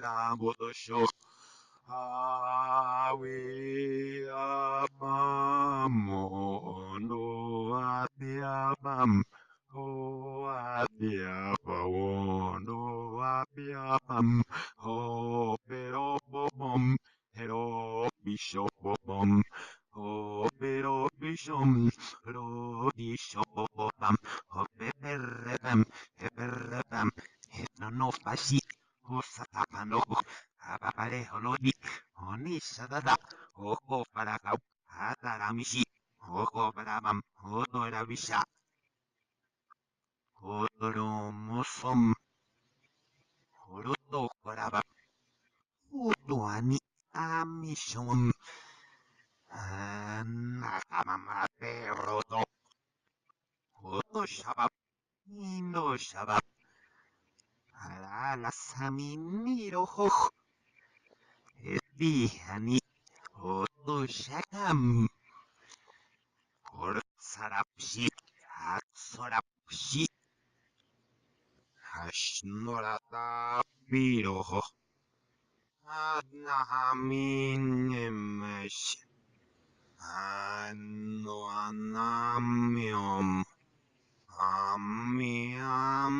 Nabuto Awe Apam Ondo Apiapam O Apiapa Ondo Apiapam O Pero Bom Hero Bishop Bom O Pero Bishom Ro Bishop Bom O Peperepam Peperepam Hetano Fashi O Satapano Apapare Holodi Onishadada, Oko Parakau, Hataramishi, Oko Paramam, Otorabisha, Otoromosom, Oroto Koraba, Utuani, Amishon, Nakamamate Roto, Oto Shabab, Indo Shabab, Alala Saminiro Hoch, Etihani, Oto Shakam, Ortsarapshi, Atsorapshi, Hashnorata Piroho Adnahaminemesh Anoanamium Amiamium